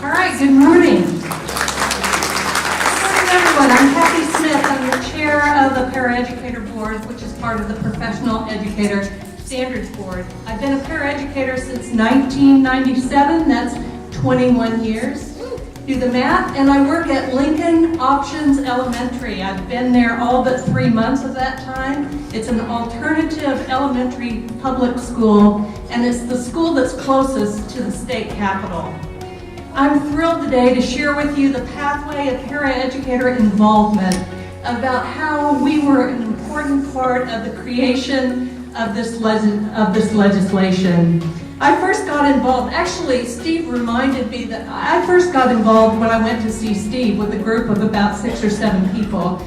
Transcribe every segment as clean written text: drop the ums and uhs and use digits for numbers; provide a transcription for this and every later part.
All right, good morning. Good morning, everyone. I'm Cathy Smith. I'm the chair of the Paraeducator Board, which is part of the Professional Educator Standards Board. I've been a paraeducator since 1997. That's 21 years. Do the math. And I work at Lincoln Options Elementary. I've been there all but 3 months of that time. It's an alternative elementary public school, and it's the school that's closest to the state capitol. I'm thrilled today to share with you the pathway of paraeducator involvement, about how we were an important part of the creation of this legislation. I first got involved, actually Steve reminded me that I first got involved when I went to see Steve with a group of about 6 or 7 people,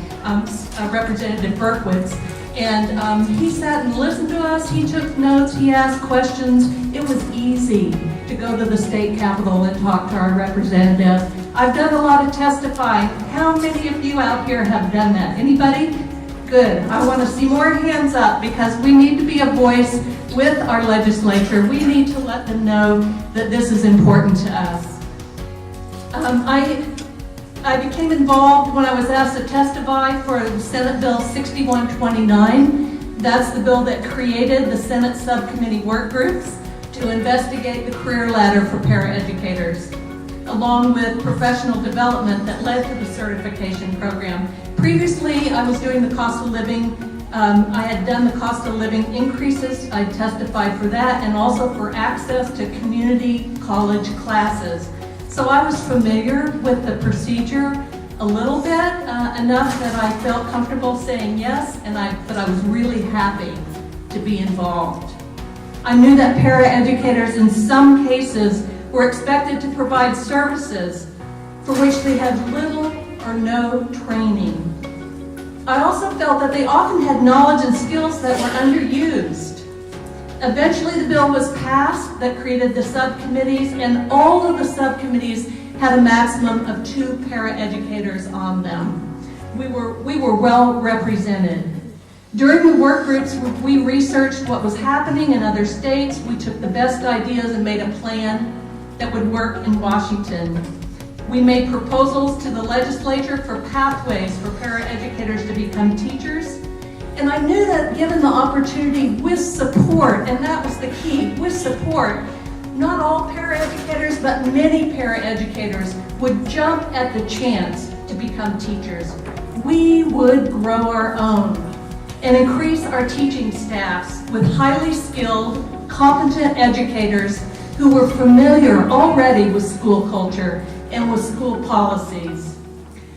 Representative Berkowitz, and he sat and listened to us, he took notes, he asked questions. It was easy to go to the state capitol and talk to our representative. I've done a lot of testifying. How many of you out here have done that? Anybody? Good. I want to see more hands up, because we need to be a voice with our legislature. We need to let them know that this is important to us. I became involved when I was asked to testify for Senate Bill 6129. That's the bill that created the Senate subcommittee work groups to investigate the career ladder for paraeducators, along with professional development that led to the certification program. Previously, I was doing the cost of living. I had done the cost of living increases. I testified for that, and also for access to community college classes. So I was familiar with the procedure a little bit, enough that I felt comfortable saying yes, but I was really happy to be involved. I knew that paraeducators in some cases were expected to provide services for which they had little or no training. I also felt that they often had knowledge and skills that were underused. Eventually the bill was passed that created the subcommittees, and all of the subcommittees had a maximum of 2 paraeducators on them. We were well represented. During the work groups, we researched what was happening in other states. We took the best ideas and made a plan that would work in Washington. We made proposals to the legislature for pathways for paraeducators to become teachers. And I knew that given the opportunity, with support, and that was the key, with support, not all paraeducators, but many paraeducators would jump at the chance to become teachers. We would grow our own and increase our teaching staffs with highly skilled, competent educators who were familiar already with school culture and with school policies.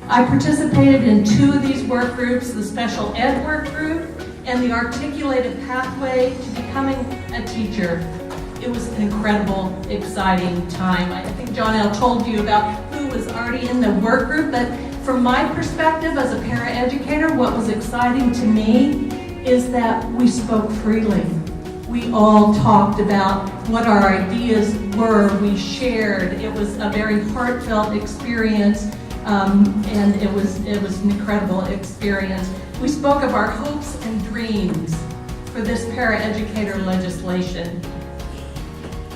I participated in 2 of these work groups, the special ed work group and the articulated pathway to becoming a teacher. It was an incredible, exciting time. I think John L. told you about who was already in the work group, but from my perspective as a paraeducator, what was exciting to me is that we spoke freely. We all talked about what our ideas were. We shared. It was a very heartfelt experience, and it was an incredible experience. We spoke of our hopes and dreams for this paraeducator legislation.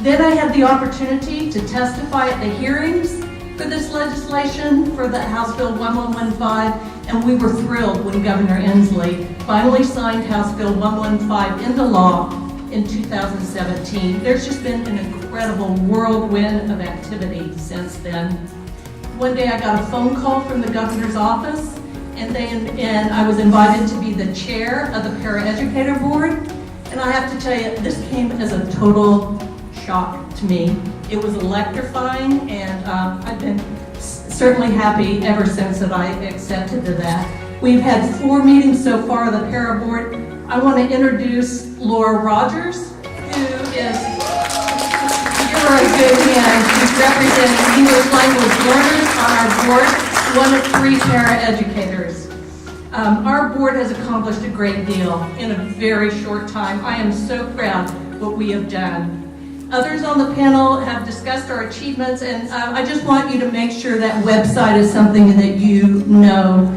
Then I had the opportunity to testify at the hearings for this legislation for the House Bill 1115, and we were thrilled when Governor Inslee finally signed House Bill 115 into law in 2017. There's just been an incredible whirlwind of activity since then. One day I got a phone call from the governor's office, and I was invited to be the chair of the Paraeducator Board. And I have to tell you, this came as a total shock to me. It was electrifying, and I've been certainly happy ever since that I accepted to that. We've had 4 meetings so far of the Para Board. I want to introduce Laura Rogers, who is, give her a good hand. She's representing English language learners on our board, one of 3 paraeducators. Our board has accomplished a great deal in a very short time. I am so proud of what we have done. Others on the panel have discussed our achievements, and I just want you to make sure that website is something that you know,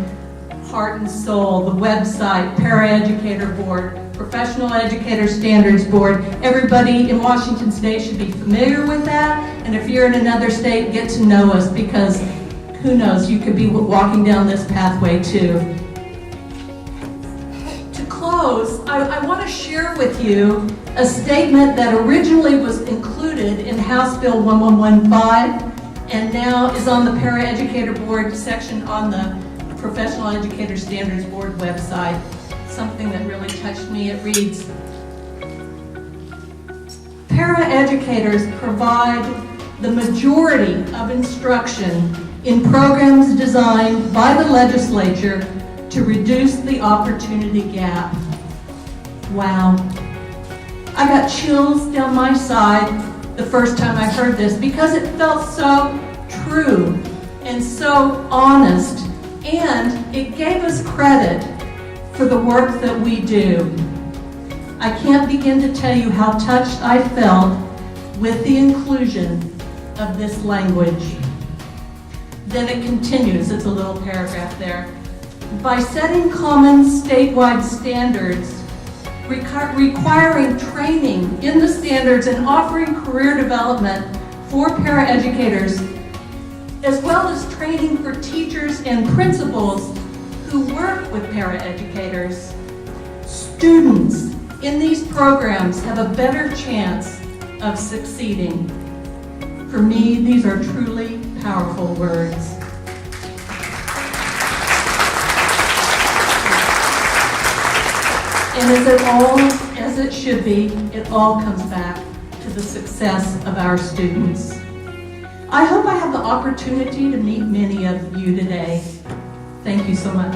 heart and soul. The website, Paraeducator Board, Professional Educator Standards Board. Everybody in Washington State should be familiar with that, and if you're in another state, get to know us, because who knows, you could be walking down this pathway too. To close, I want to share with you a statement that originally was included in House Bill 1115 and now is on the Paraeducator Board section on the Professional Educator Standards Board website. Something that really touched me. It reads, "Paraeducators provide the majority of instruction in programs designed by the legislature to reduce the opportunity gap." Wow. I got chills down my side the first time I heard this, because it felt so true and so honest, and it gave us credit for the work that we do. I can't begin to tell you how touched I felt with the inclusion of this language. Then it continues, it's a little paragraph there. "By setting common statewide standards, requiring training in the standards and offering career development for paraeducators, as well as training for teachers and principals who work with paraeducators, students in these programs have a better chance of succeeding." For me, these are truly powerful words. And as it should be, it all comes back to the success of our students. I hope I have the opportunity to meet many of you today. Thank you so much.